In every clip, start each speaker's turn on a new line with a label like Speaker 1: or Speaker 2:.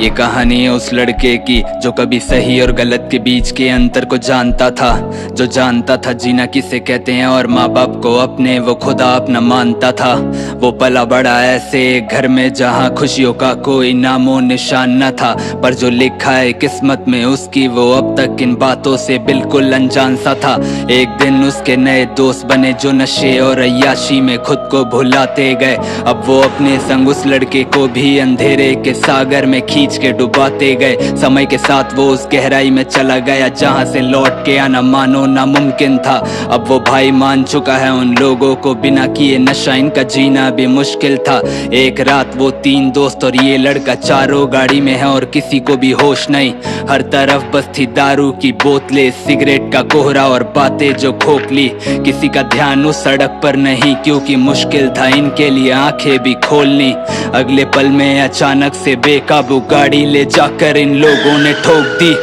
Speaker 1: ये कहानी है उस लड़के की जो कभी सही और गलत के बीच के अंतर को जानता था, जो जानता था जीना किसे कहते हैं और माँ बाप को अपने वो खुदा अपना मानता था। वो पला बड़ा ऐसे एक घर में जहाँ खुशियों का कोई नामो निशान न था, पर जो लिखा है किस्मत में उसकी वो अब तक इन बातों से बिल्कुल अनजान सा था। एक दिन उसके नए दोस्त बने जो नशे और अय्याशी में खुद को भुलाते गए। अब वो अपने संग उस लड़के को भी अंधेरे के सागर में खींच के डुबाते गए। समय के साथ वो उस गहराई में चला गया जहां से लौट के आना मानो नामुमकिन था। अब वो भाई मान चुका है उन लोगों को, बिना किए नशा इनका जीना भी मुश्किल था। एक रात वो 3 दोस्त और ये लड़का चारों गाड़ी में है और किसी को भी होश नहीं। हर तरफ बस थी दारू की बोतलें, सिगरेट का कोहरा और बातें जो खोखली। किसी का ध्यान उस सड़क पर नहीं क्योंकि मुश्किल था इनके लिए आंखें भी खोलनी। अगले पल में अचानक से बेकाबू गाड़ी ले जाकर इन लोगों ने ठोक दी।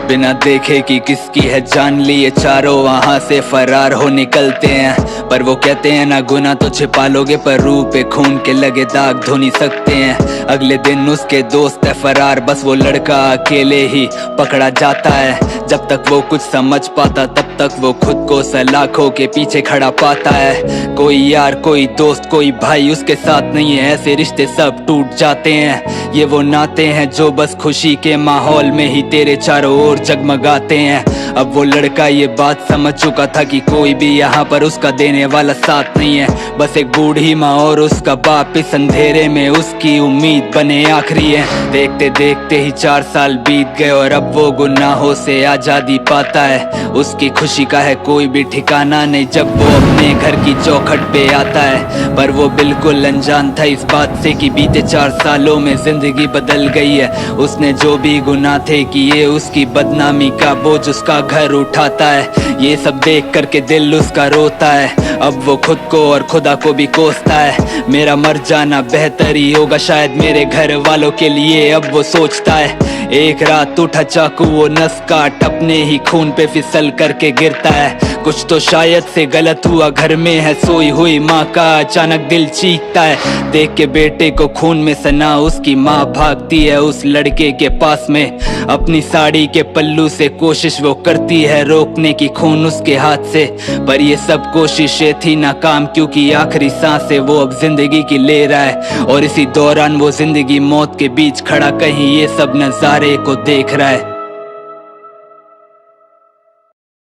Speaker 1: बिना देखे कि किसकी है जान ली, ये चारों वहां से फरार हो निकलते हैं। पर वो कहते हैं ना गुना तो छिपा लोगे, पर रूह पे खून के लगे दाग धो नहीं सकते हैं। अगले दिन उसके दोस्त है फरार, बस वो लड़का अकेले ही पकड़ा जाता है। जब तक वो कुछ समझ पाता तब तक वो खुद को सलाखों के पीछे खड़ा पाता है। कोई यार, कोई दोस्त, कोई भाई उसके साथ नहीं है, ऐसे रिश्ते सब टूट जाते हैं। ये वो नाते हैं जो बस खुशी के माहौल में ही तेरे चारों ओर जगमगाते हैं। अब वो लड़का ये बात समझ चुका था कि कोई भी यहाँ पर उसका देने वाला साथ नहीं है। बस एक बूढ़ी माँ और उसका बाप इस अंधेरे में उसकी उम्मीद बने आखिरी है। देखते देखते ही 4 साल बीत गए और अब वो गुनाहों से आजादी पाता है। उसकी खुशी का है कोई भी ठिकाना नहीं जब वो अपने घर की चौखट पे आता है। पर वो बिल्कुल अनजान था इस बात से कि बीते 4 सालों में जिंदगी बदल गई है। उसने जो भी गुनाह थे किए उसकी बदनामी का बोझ उसका घर उठाता है। ये सब देख करके दिल उसका रोता है। अब वो खुद को और खुदा को भी कोसता है। मेरा मर जाना बेहतर ही होगा शायद मेरे घर वालों के लिए, अब वो सोचता है। एक रात उठा चाकू वो नस काट, अपने ही खून पे फिसल करके गिरता है। कुछ तो शायद से गलत हुआ, घर में है सोई हुई माँ का अचानक दिल चीखता है। देख के बेटे को खून में सना उसकी माँ भागती है उस लड़के के पास में। अपनी साड़ी के पल्लू से कोशिश वो करती है रोकने की खून उसके हाथ से, पर ये सब कोशिशें थी नाकाम क्योंकि आखिरी सांसें वो अब जिंदगी की ले रहा है। और इसी दौरान वो जिंदगी मौत के बीच खड़ा कहीं ये सब नजारे को देख रहा है।